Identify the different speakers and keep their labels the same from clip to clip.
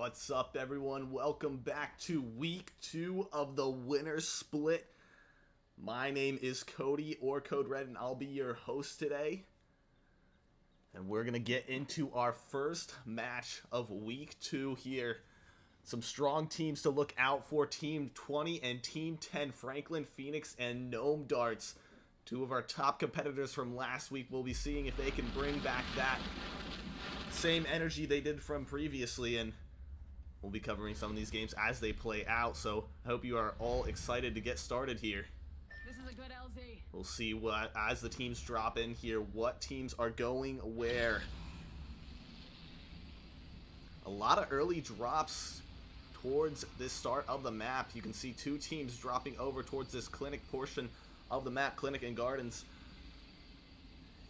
Speaker 1: What's up, everyone? Welcome back to week 2 of the winner split. My name is Cody, or Code Red, and I'll be your host today. And we're going to get into our first match of week 2 here. Some strong teams to look out for. Team 20 and Team 10, Franklin, Phoenix, and Gnome Darts. Two of our top competitors from last week. We'll be seeing if they can bring back that same energy they did from previously, and we'll be covering some of these games as they play out. So I hope you are all excited to get started here.
Speaker 2: This is a good LZ.
Speaker 1: We'll see what, as the teams drop in here, what teams are going where. A lot of early drops towards this start of the map. You can see two teams dropping over towards this clinic portion of the map, clinic and gardens,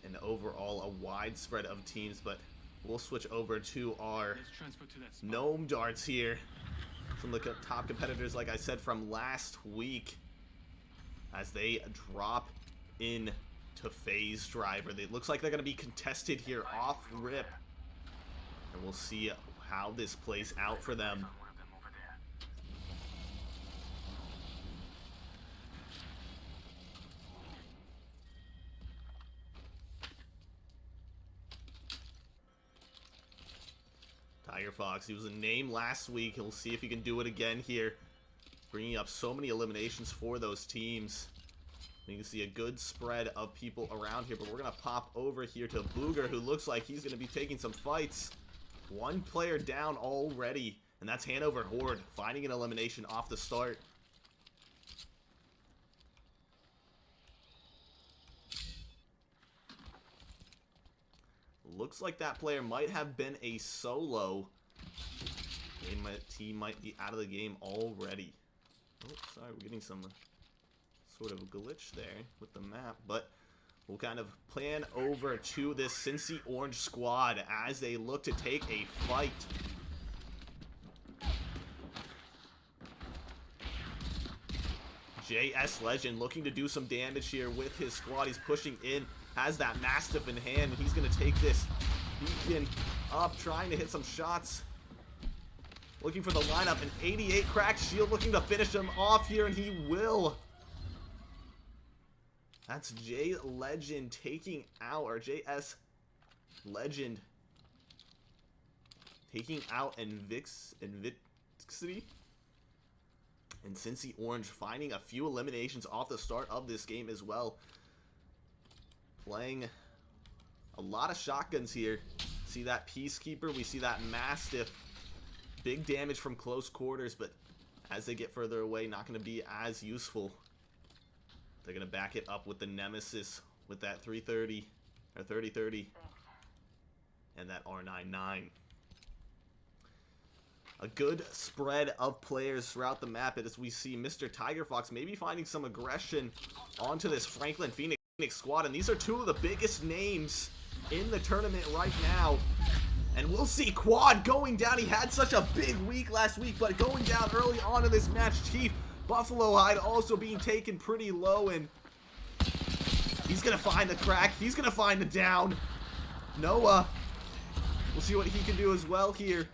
Speaker 1: and overall a wide spread of teams. But we'll switch over to our Gnome Darts here, from the top competitors, like I said, from last week, as they drop in to Phase Driver. It looks like they're going to be contested here off rip, and we'll see how this plays out for them. Tiger Fox, he was a name last week. He'll see if he can do it again here, bringing up so many eliminations for those teams. You can see a good spread of people around here, but we're going to pop over here to Booger, who looks like he's going to be taking some fights. One player down already, and that's Hanover Horde, finding an elimination off the start. Looks like that player might have been a solo. Team might be out of the game already. Oh, sorry, we're getting some sort of glitch there with the map, but we'll kind of plan over to this Cincy Orange squad as they look to take a fight. JS Legend looking to do some damage here with his squad. He's pushing in, has that Mastiff in hand, and he's going to take this beacon up, trying to hit some shots. Looking for the lineup, an 88 cracked shield, looking to finish him off here, and he will. That's J Legend taking out, or JS Legend taking out Invixity. And Cincy Orange finding a few eliminations off the start of this game as well. Playing a lot of shotguns here. See that Peacekeeper, we see that Mastiff. Big damage from close quarters, but as they get further away, not going to be as useful. They're going to back it up with the Nemesis, with that 330, or 3030, and that R99. A good spread of players throughout the map as we see Mr. Tiger Fox maybe finding some aggression onto this Franklin Phoenix squad. And these are two of the biggest names in the tournament right now. And we'll see Quad going down. He had such a big week last week, but going down early on in this match. Chief Buffalo Hide also being taken pretty low, and he's going to find the crack. He's going to find the down. Noah, we'll see what he can do as well here.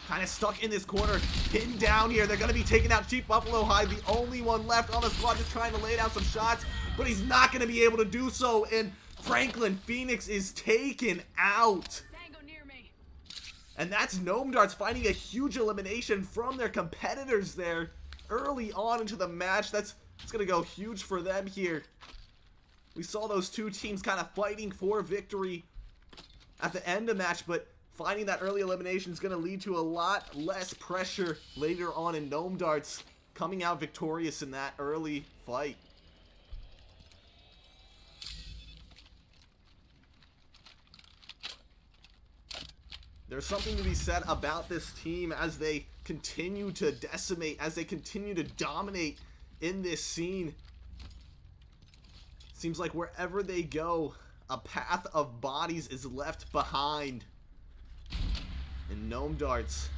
Speaker 1: Kind of stuck in this corner, pinned down here. They're going to be taking out Chief Buffalo Hide, the only one left on the squad, just trying to lay down some shots, but he's not going to be able to do so, and Franklin Phoenix is taken out. And that's Gnome Darts finding a huge elimination from their competitors there early on into the match. It's going to go huge for them here. We saw those two teams kind of fighting for victory at the end of the match, but finding that early elimination is going to lead to a lot less pressure later on, in Gnome Darts coming out victorious in that early fight. There's something to be said about this team as they continue to decimate, as they continue to dominate in this scene. Seems like wherever they go, a path of bodies is left behind. And Gnome Darts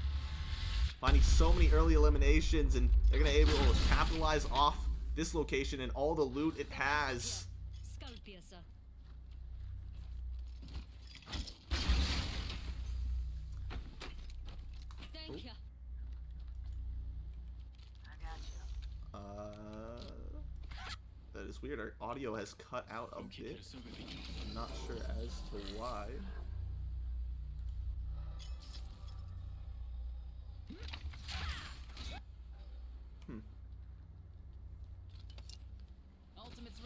Speaker 1: finding so many early eliminations, and they're going to be able to capitalize off this location and all the loot it has. It's weird, our audio has cut out a bit. I'm not sure as to why.
Speaker 2: Ultimate's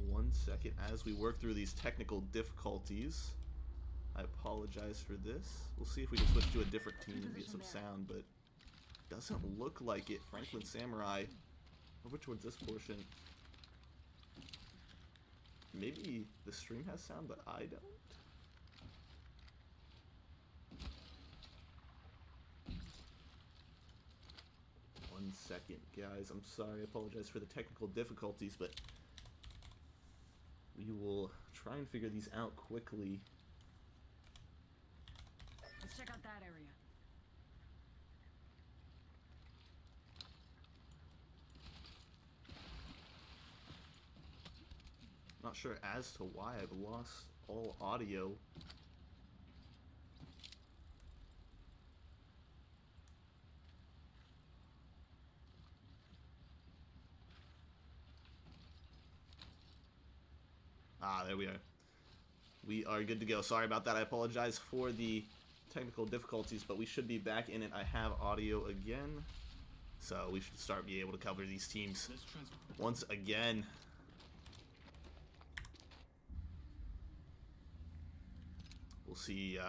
Speaker 1: 1 second as we work through these technical difficulties. I apologize for this. We'll see if we can switch to a different team and get some sound, but doesn't look like it. Franklin Samurai over towards this portion. Maybe the stream has sound, but I don't. One second, guys. I'm sorry. I apologize for the technical difficulties, but we will try and figure these out quickly.
Speaker 2: Let's check out that area.
Speaker 1: Not sure as to why I've lost all audio. Ah, there we are. We are good to go. Sorry about that. I apologize for the technical difficulties, but we should be back in it. I have audio again, so we should start being able to cover these teams once again. We'll see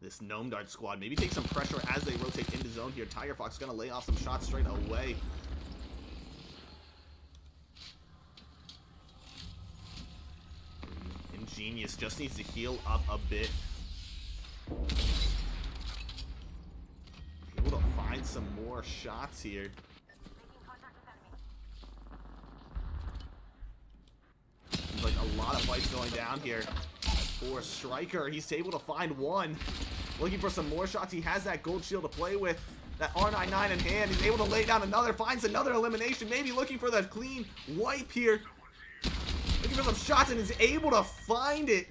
Speaker 1: this Gnome Dart squad maybe take some pressure as they rotate into zone here. Tiger Fox going to lay off some shots straight away. Ingenious just needs to heal up a bit. Able to find some more shots here. Seems like a lot of fights going down here for Striker. He's able to find one. Looking for some more shots. He has that gold shield to play with. That R99 in hand. He's able to lay down another. Finds another elimination. Maybe looking for the clean wipe here. Looking for some shots and is able to find it.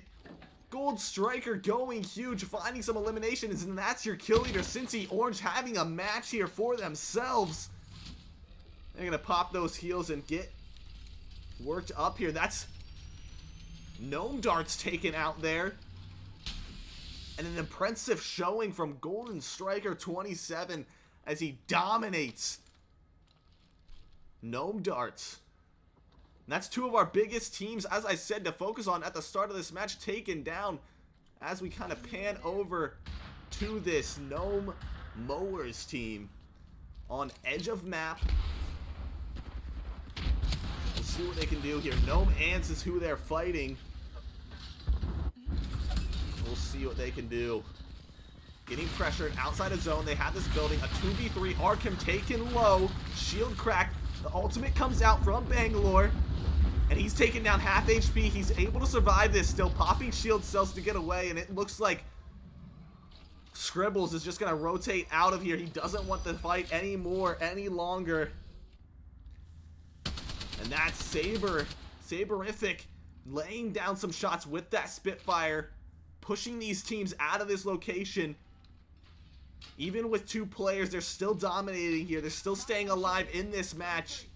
Speaker 1: Gold Striker going huge. Finding some eliminations. And that's your kill leader. Cincy Orange having a match here for themselves. They're going to pop those heals and get worked up here. That's Gnome Darts taken out there. And an impressive showing from Golden Striker 27 as he dominates Gnome Darts. And that's two of our biggest teams, as I said, to focus on at the start of this match, taken down as we kind of pan over to this Gnome Mowers team on edge of map. We'll see what they can do here. Gnome Ants is who they're fighting. We'll see what they can do. Getting pressured outside of zone. They have this building. A 2v3. Arkham taken low. Shield cracked. The ultimate comes out from Bangalore. And he's taken down half HP. He's able to survive this still. Popping shield cells to get away. And it looks like Scribbles is just going to rotate out of here. He doesn't want the fight anymore, any longer. And that's Saberific laying down some shots with that Spitfire. Pushing these teams out of this location. Even with two players, they're still dominating here. They're still staying alive in this match.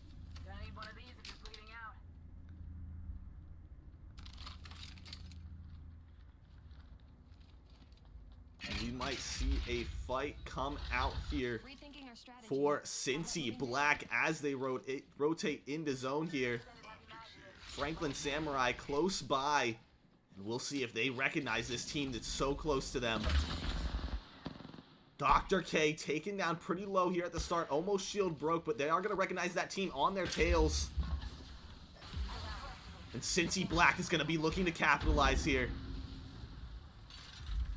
Speaker 1: And we might see a fight come out here for Cincy Black as they rotate into zone here. Franklin Samurai close by. And we'll see if they recognize this team that's so close to them. Dr. K taken down pretty low here at the start. Almost shield broke, but they are going to recognize that team on their tails. And Cincy Black is going to be looking to capitalize here.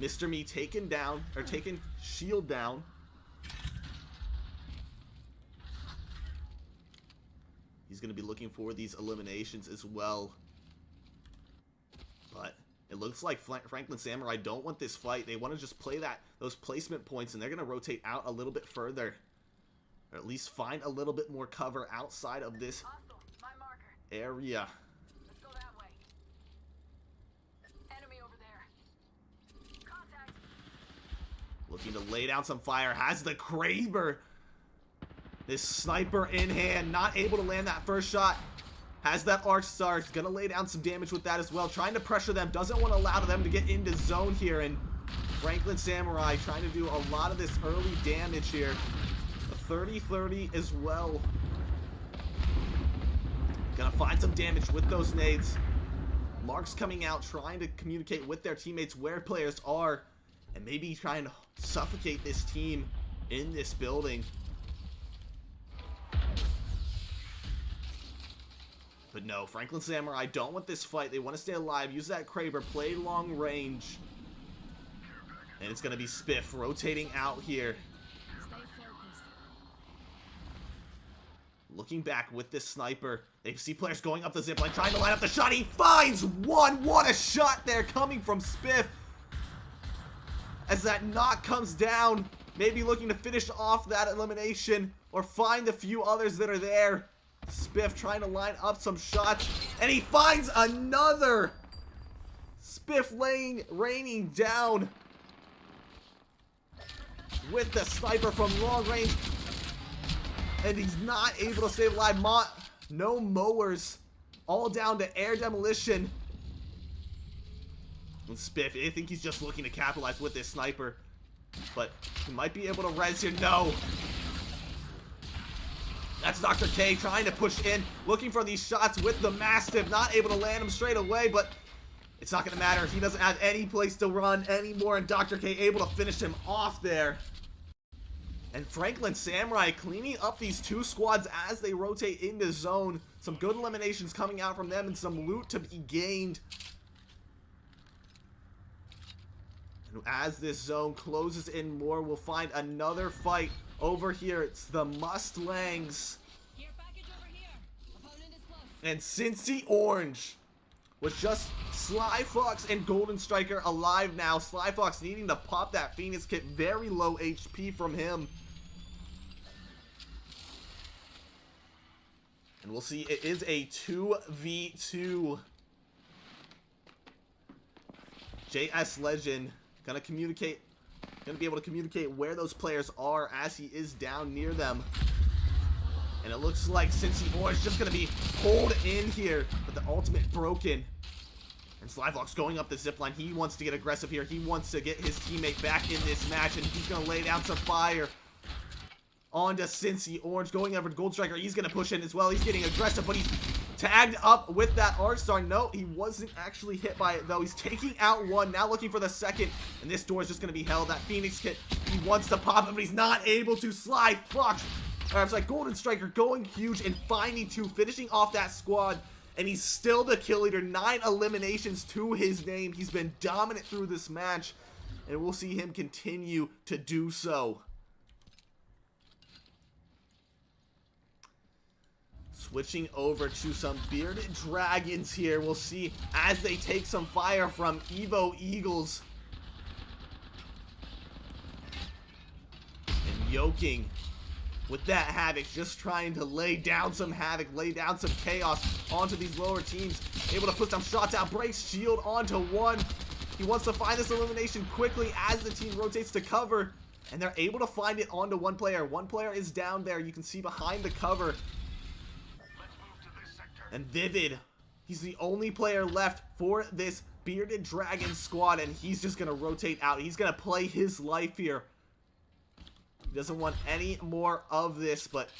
Speaker 1: Mr. Me taken down, or taken shield down. He's going to be looking for these eliminations as well. But it looks like Franklin Samurai don't want this fight. They want to just play those placement points, and they're going to rotate out a little bit further. Or at least find a little bit more cover outside of this area.
Speaker 2: Let's go that way. Enemy over there. Contact.
Speaker 1: Looking to lay down some fire. Has the Kraber. This sniper in hand, not able to land that first shot. Has that arc star, gonna lay down some damage with that as well. Trying to pressure them, doesn't want to allow them to get into zone here. And Franklin Samurai trying to do a lot of this early damage here. A 30-30 as well. Gonna find some damage with those nades. Mark's coming out, trying to communicate with their teammates where players are. And maybe trying to suffocate this team in this building. But no, Franklin Samurai don't want this fight. They want to stay alive. Use that Kraber. Play long range. And it's going to be Spiff rotating out here.
Speaker 2: Stay focused.
Speaker 1: Looking back with this sniper. They see players going up the zipline, trying to line up the shot. He finds one. What a shot there coming from Spiff. As that knock comes down. Maybe looking to finish off that elimination. Or find a few others that are there. Spiff trying to line up some shots, and he finds another. Spiff raining down with the sniper from long range, and he's not able to stay alive. No mowers, all down to air demolition. And Spiff, I think he's just looking to capitalize with this sniper, but he might be able to res here. No. That's Dr. K trying to push in, looking for these shots with the Mastiff, not able to land them straight away, but it's not going to matter. He doesn't have any place to run anymore, and Dr. K able to finish him off there. And Franklin Samurai cleaning up these two squads as they rotate into zone. Some good eliminations coming out from them and some loot to be gained. And as this zone closes in more, we'll find another fight. Over here, it's the Mustangs.
Speaker 2: Gear package over here. Opponent is close.
Speaker 1: And Cincy Orange with just Sly Fox and Golden Striker alive now. Sly Fox needing to pop that Phoenix kit. Very low HP from him. And we'll see, it is a 2v2. JS Legend gonna be able to communicate where those players are as he is down near them. And it looks like Cincy Orange just going to be pulled in here, but the ultimate broken. And Slyfox going up the zipline. He wants to get aggressive here. He wants to get his teammate back in this match, and he's going to lay down some fire onto Cincy Orange. Going over to Gold Striker. He's going to push in as well. He's getting aggressive, but he's tagged up with that Arc Star. No, he wasn't actually hit by it, though. He's taking out one. Now looking for the second. And this door is just going to be held. That Phoenix kit, he wants to pop it, but he's not able to. Sly Fox. It's like Golden Striker going huge and finding two, finishing off that squad. And he's still the kill leader. 9 eliminations to his name. He's been dominant through this match. And we'll see him continue to do so. Switching over to some Bearded Dragons here. We'll see as they take some fire from Evo Eagles. And Yoking with that Havoc, just trying to lay down some Havoc, lay down some chaos onto these lower teams. Able to put some shots out, breaks shield onto one. He wants to find this elimination quickly as the team rotates to cover. And they're able to find it onto one player. One player is down there. You can see behind the cover. And Vivid, he's the only player left for this Bearded Dragon squad, and he's just going to rotate out. He's going to play his life here. He doesn't want any more of this, but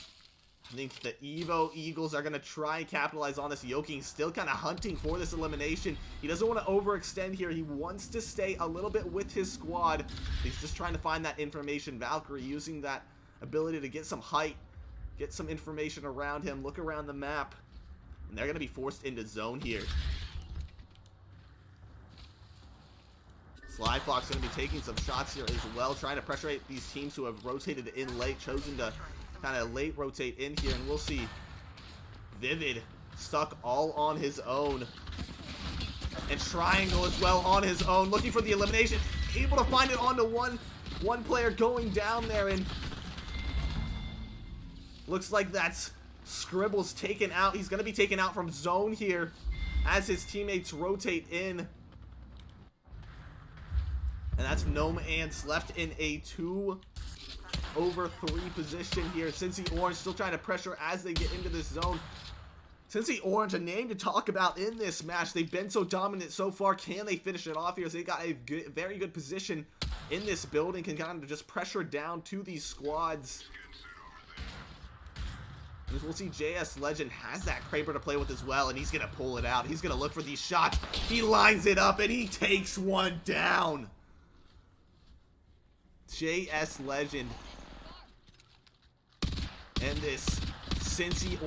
Speaker 1: I think the Evo Eagles are going to try and capitalize on this. Yoking still kind of hunting for this elimination. He doesn't want to overextend here. He wants to stay a little bit with his squad. He's just trying to find that information. Valkyrie using that ability to get some height, get some information around him, look around the map. And they're going to be forced into zone here. Sly Fox going to be taking some shots here as well, trying to pressure these teams who have rotated in late, chosen to kind of late rotate in here. And we'll see Vivid stuck all on his own. And Triangle as well on his own, looking for the elimination. Able to find it onto one player going down there. And looks like that's Scribble's taken out. He's going to be taken out from zone here as his teammates rotate in. And that's Gnome Ants left in a over 3 position here. Cincy Orange still trying to pressure as they get into this zone. Cincy Orange, a name to talk about in this match. They've been so dominant so far. Can they finish it off here? As they got a very good position in this building, can kind of just pressure down to these squads. As we'll see, JS Legend has that Kraber to play with as well, and he's going to pull it out. He's going to look for these shots. He lines it up, and he takes one down. JS Legend and this Cincy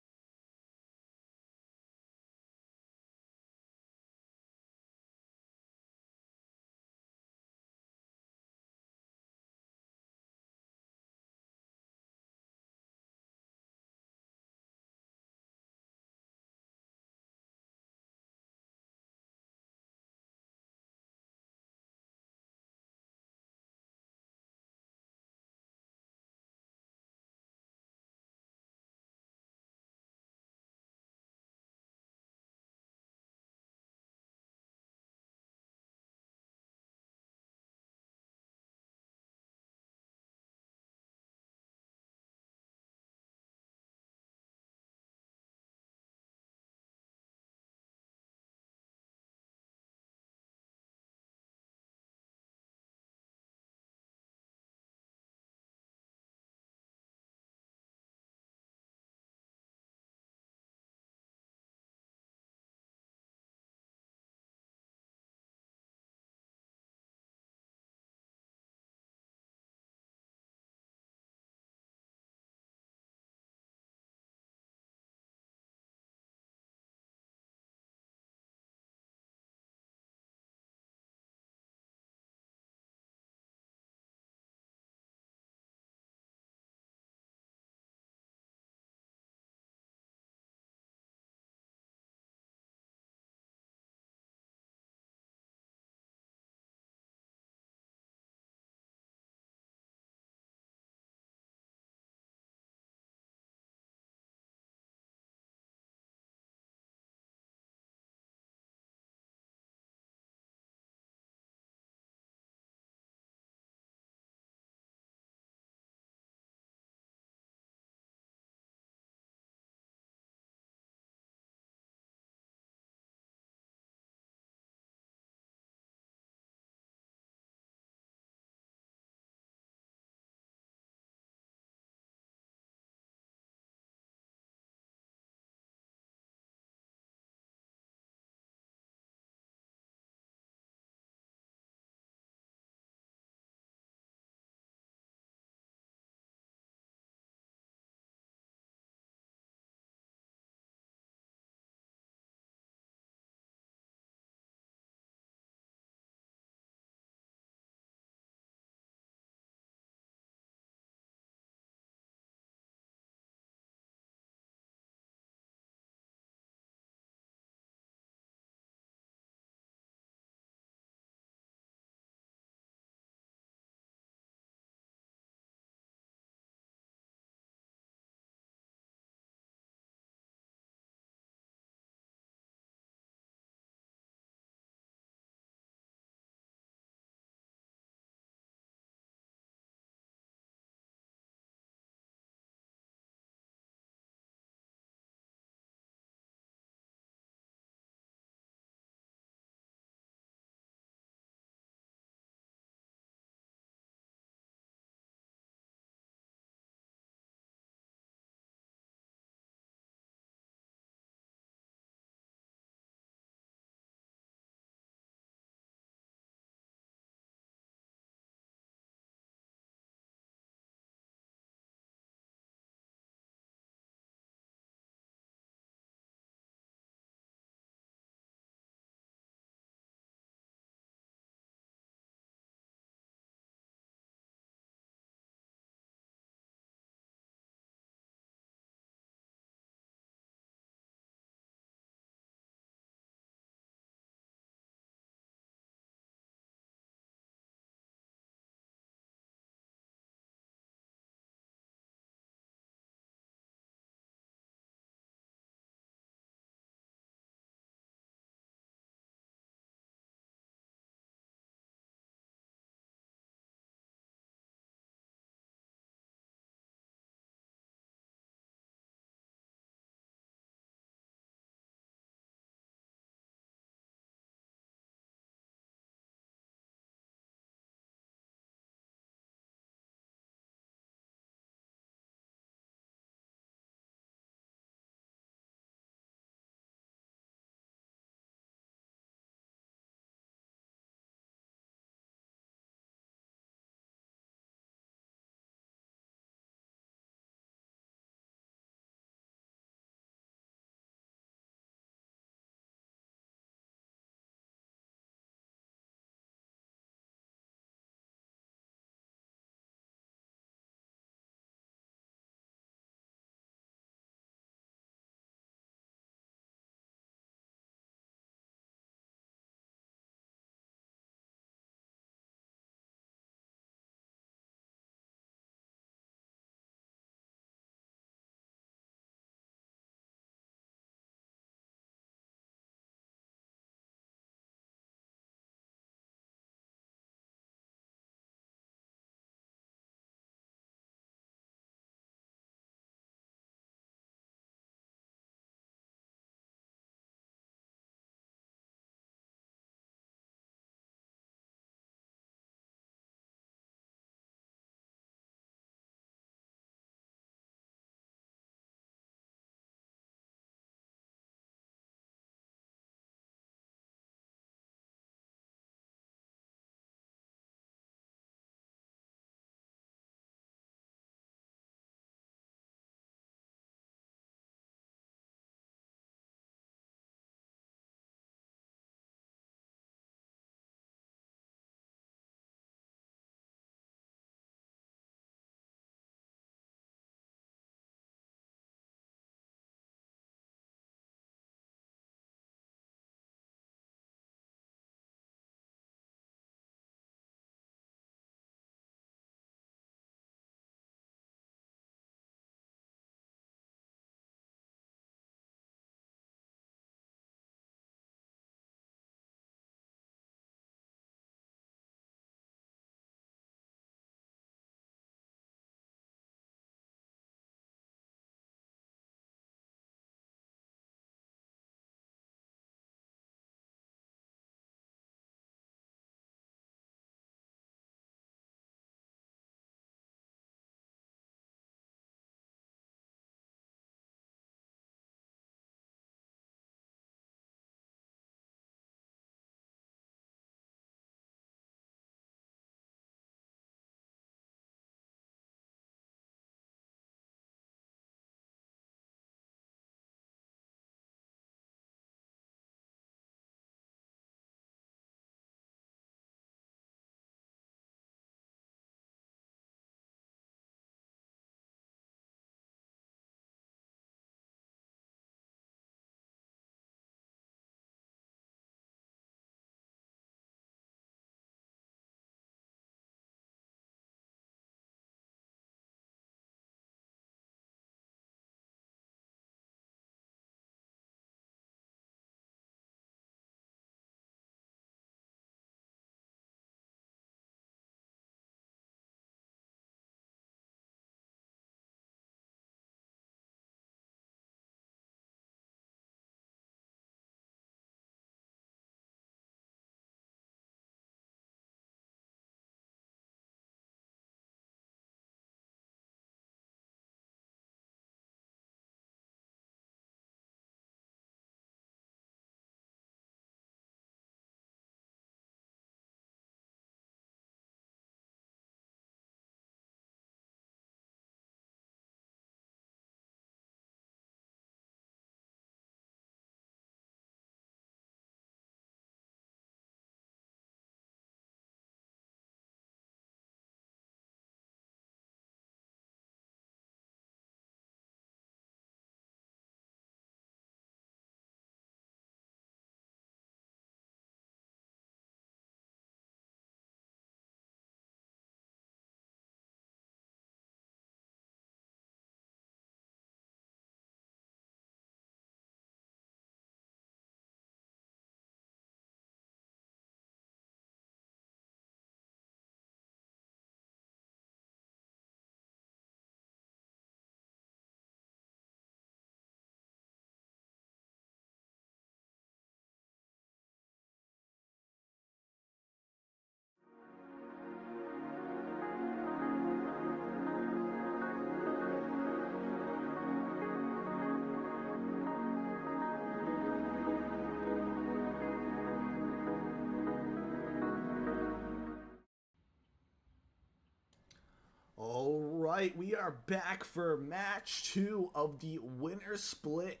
Speaker 1: Alright, we are back for match 2 of the winner split.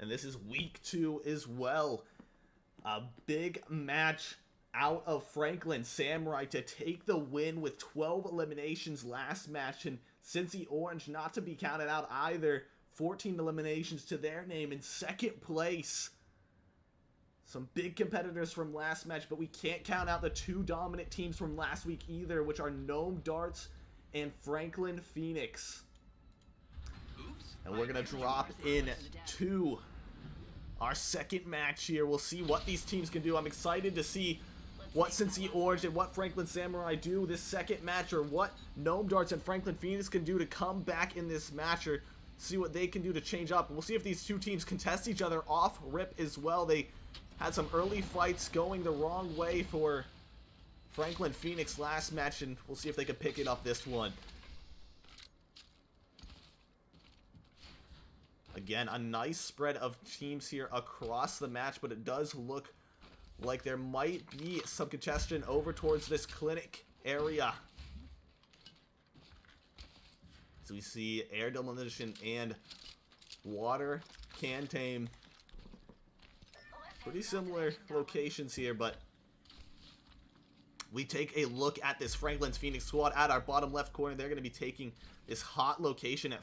Speaker 1: And this is week 2 as well. A big match out of Franklin Samurai to take the win with 12 eliminations last match. And Cincy Orange not to be counted out either. 14 eliminations to their name in second place. Some big competitors from last match, but we can't count out the two dominant teams from last week either, which are Gnome Darts and Franklin Phoenix. And we're going to drop in to our second match here. We'll see what these teams can do. I'm excited to see what Cincy Orange and what Franklin Samurai do this second match, or what Gnome Darts and Franklin Phoenix can do to come back in this match, or see what they can do to change up. We'll see if these two teams contest each other off rip as well. They had some early fights going the wrong way for Franklin Phoenix last match, and we'll see if they can pick it up this one. Again, a nice spread of teams here across the match, but it does look like there might be some congestion over towards this clinic area. So we see air demolition and water can tame. Pretty similar locations here, but we take a look at this Franklin's Phoenix squad at our bottom left corner. They're going to be taking this hot location at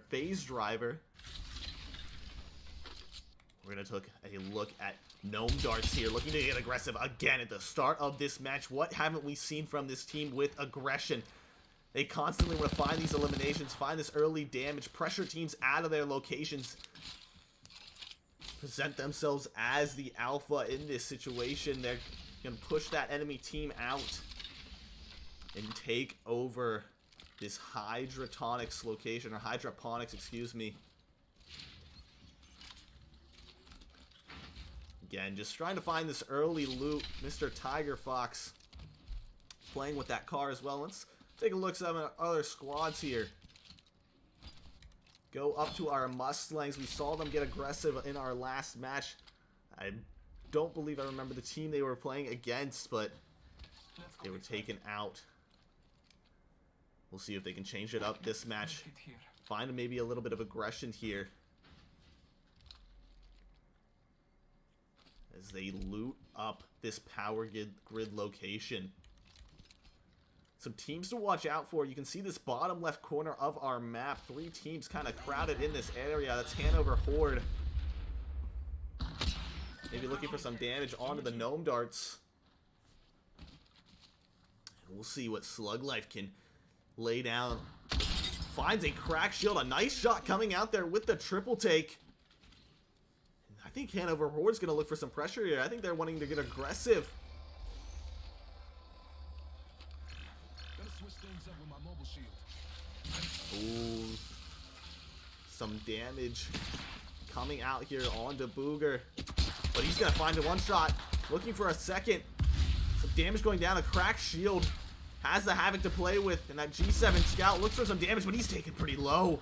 Speaker 1: Phase Driver. We're going to take a look at Gnome Darts here, looking to get aggressive again at the start of this match. What haven't we seen from this team with aggression? They constantly want to find these eliminations, find this early damage, pressure teams out of their locations, present themselves as the alpha in this situation. They're going to push that enemy team out and take over this hydroponics location, or hydroponics, excuse me. Again, just trying to find this early loot. Mr. Tiger Fox playing with that car as well. Let's take a look at some other squads here. Go up to our Mustangs. We saw them get aggressive in our last match. I don't believe I remember the team they were playing against, but they were taken out. We'll see if they can change it up this match. Find maybe a little bit of aggression here as they loot up this power grid location. Some teams to watch out for. You can see this bottom left corner of our map. 3 teams kind of crowded in this area. That's Hanover, Horde. Maybe looking for some damage onto the Gnome Darts. And we'll see what Slug Life can lay down. Finds a crack shield. A nice shot coming out there with the triple take. I think Hanover Horde's going to look for some pressure here. I think they're wanting to get aggressive. Ooh, some damage coming out here onto Booger, but he's gonna find a one shot, looking for a second. Some damage going down. A cracked shield has the Havoc to play with, and that G7 Scout looks for some damage, but he's taken pretty low.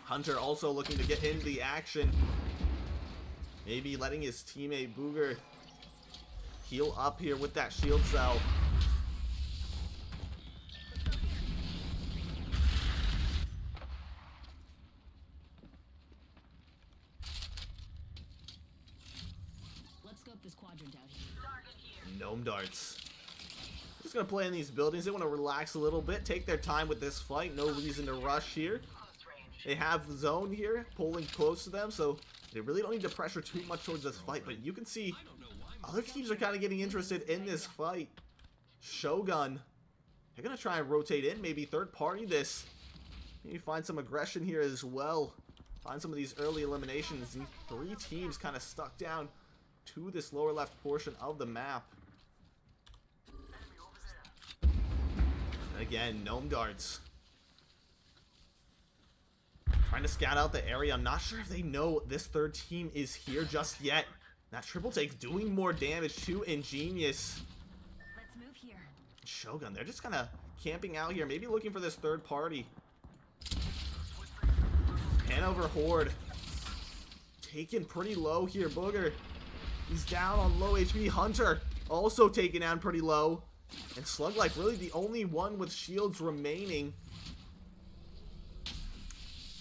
Speaker 1: Hunter also looking to get into the action, maybe letting his teammate Booger heal up here with that shield cell.
Speaker 2: This quadrant out here.
Speaker 1: Gnome Darts just gonna play in these buildings. They want to relax a little bit, take their time with this fight. No reason to rush here. They have zone here pulling close to them, so they really don't need to pressure too much towards this fight. But you can see other teams are kind of getting interested in this fight. Shogun, they're gonna try and rotate in, maybe third party this, maybe find some aggression here as well, find some of these early eliminations. These 3 teams kind of stuck down to this lower left portion of the map. Again, Gnome Darts trying to scout out the area. I'm not sure if they know this third team is here just yet. That triple take's doing more damage to Ingenious.
Speaker 2: Let's move here.
Speaker 1: Shogun, they're just kind of camping out here, maybe looking for this third party. Hanover Horde taken pretty low here. Booger, he's down on low HP. Hunter also taken down pretty low. And Slug Life really the only one with shields remaining.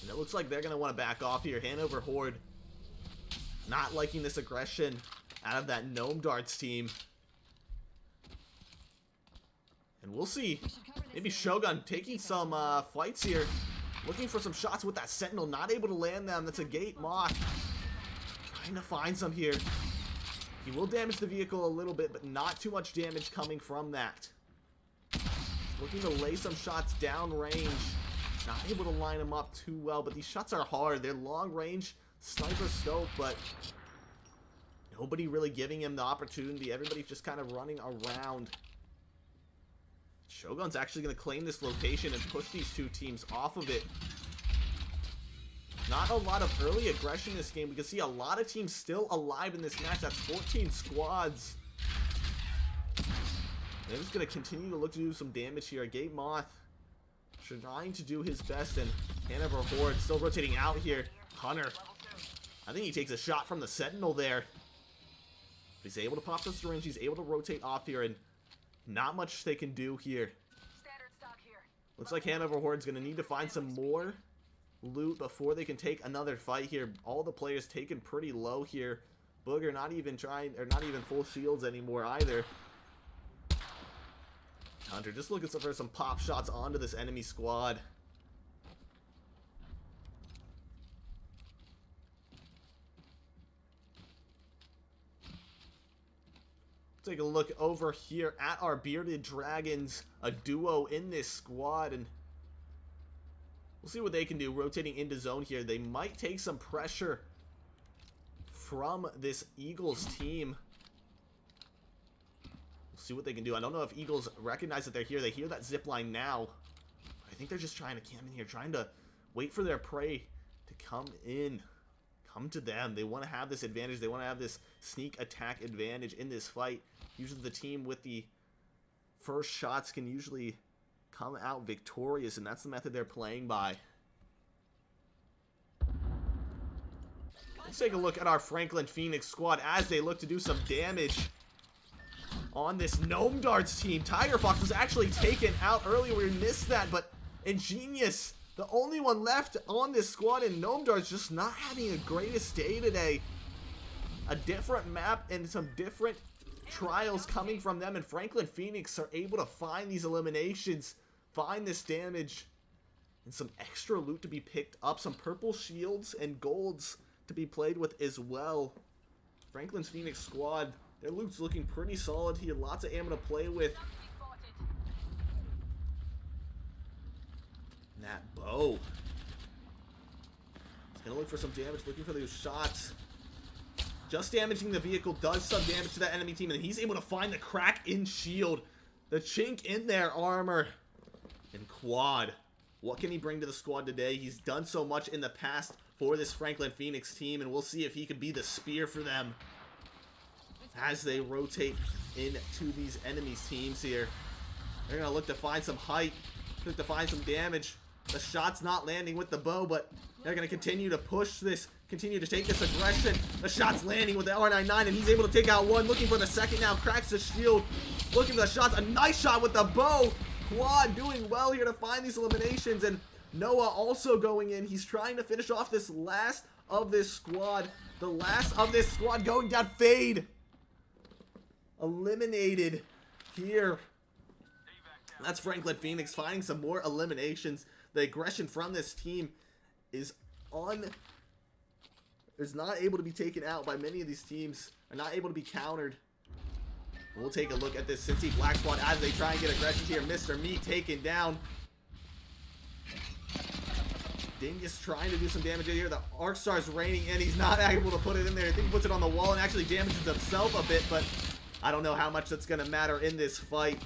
Speaker 1: And it looks like they're going to want to back off here. Hanover Horde not liking this aggression out of that Gnome Darts team. And we'll see. Maybe Shogun taking some fights here. Looking for some shots with that Sentinel. Not able to land them. That's a Gate Moth. Trying to find some here. He will damage the vehicle a little bit, but not too much damage coming from that. Looking to lay some shots downrange. Not able to line them up too well, but these shots are hard. They're long range sniper scope, but nobody really giving him the opportunity. Everybody's just kind of running around. Shogun's actually going to claim this location and push these two teams off of it. Not a lot of early aggression in this game. We can see a lot of teams still alive in this match. That's 14 squads. They're just going to continue to look to do some damage here. Gate Moth trying to do his best, and Hanover Horde still rotating out here. Hunter, I think he takes a shot from the Sentinel there. He's able to pop the syringe. He's able to rotate off here, and not much they can do here. Looks like Hanover Horde's going to need to find some more loot before they can take another fight here. All the players taken pretty low here. Booger not even trying, or not even full shields anymore either. Hunter just looking for some pop shots onto this enemy squad. Take a look over here at our Bearded Dragons, a duo in this squad, and we'll see what they can do rotating into zone here. They might take some pressure from this Eagles team. We'll see what they can do. I don't know if Eagles recognize that they're here. They hear that zip line now. I think they're just trying to camp in here, trying to wait for their prey to come in. Come to them. They want to have this advantage. They want to have this sneak attack advantage in this fight. Usually the team with the first shots can usually come out victorious, and that's the method they're playing by. Let's take a look at our Franklin Phoenix squad as they look to do some damage on this Gnome Darts team. Tiger Fox was actually taken out earlier. We missed that, but Ingenious, the only one left on this squad, in Gnome Darts, just not having the greatest day today. A different map and some different trials coming from them, and Franklin Phoenix are able to find these eliminations, find this damage, and some extra loot to be picked up. Some purple shields and golds to be played with as well. Franklin's Phoenix squad, their loot's looking pretty solid here. Lots of ammo to play with. And that bow. He's gonna look for some damage, looking for those shots. Just damaging the vehicle does some damage to that enemy team, and he's able to find the crack in shield, the chink in their armor. And Quad, what can he bring to the squad today? He's done so much in the past for this Franklin Phoenix team, and we'll see if he could be the spear for them as they rotate into these enemies' teams here. They're going to look to find some height, look to find some damage. The shot's not landing with the bow, but they're going to continue to push this, continue to take this aggression. The shot's landing with the R99, and he's able to take out one. Looking for the second now, cracks the shield. Looking for the shots, a nice shot with the bow. Quad doing well here to find these eliminations, and Noah also going in. He's trying to finish off this last of this squad. The last of this squad going down. Fade eliminated here. That's Franklin Phoenix finding some more eliminations. The aggression from this team is not able to be taken out by many of these teams, are not able to be countered. We'll take a look at this Cincy Black Squad as they try and get aggression here. Mr. Me taken down. Dingus trying to do some damage here. The Arc Star's raining in. He's not able to put it in there. I think he puts it on the wall and actually damages himself a bit, but I don't know how much that's going to matter in this fight.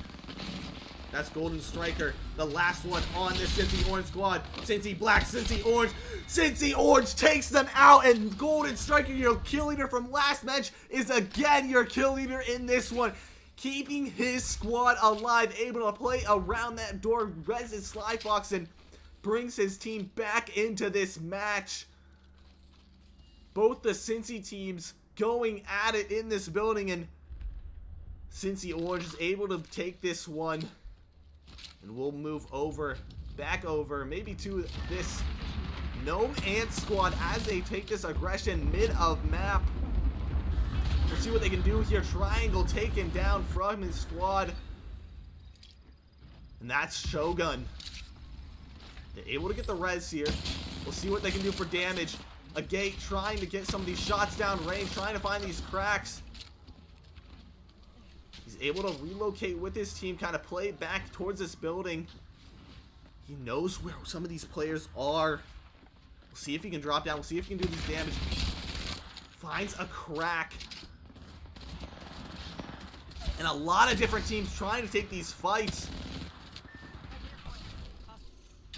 Speaker 1: That's Golden Striker, the last one on this Cincy Orange squad. Cincy Black, Cincy Orange. Cincy Orange takes them out, and Golden Striker, your kill leader from last match, is again your kill leader in this one. Keeping his squad alive, able to play around that door, res his Sly Fox, and brings his team back into this match. Both the Cincy teams going at it in this building, and Cincy Orange is able to take this one. And we'll move over, back over, maybe to this Gnome Ant squad as they take this aggression mid of map. We'll see what they can do here. Triangle taken down from his squad. And that's Shogun. They're able to get the res here. We'll see what they can do for damage. A gate trying to get some of these shots down range, trying to find these cracks. He's able to relocate with his team, kind of play back towards this building. He knows where some of these players are. We'll see if he can drop down. We'll see if he can do this damage. Finds a crack. And a lot of different teams trying to take these fights.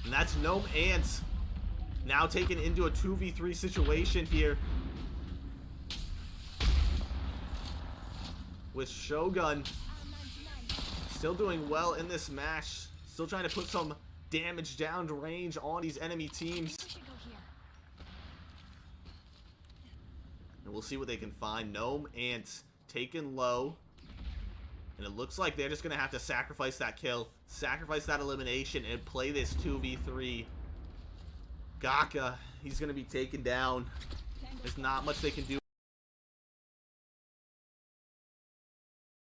Speaker 1: And that's Gnome Ants now taken into a 2v3 situation here. With Shogun still doing well in this match. Still trying to put some damage down to range on these enemy teams. And we'll see what they can find. Gnome Ants taken low. And it looks like they're just going to have to sacrifice that kill, sacrifice that elimination, and play this 2v3. Gaka, he's going to be taken down. There's not much they can do.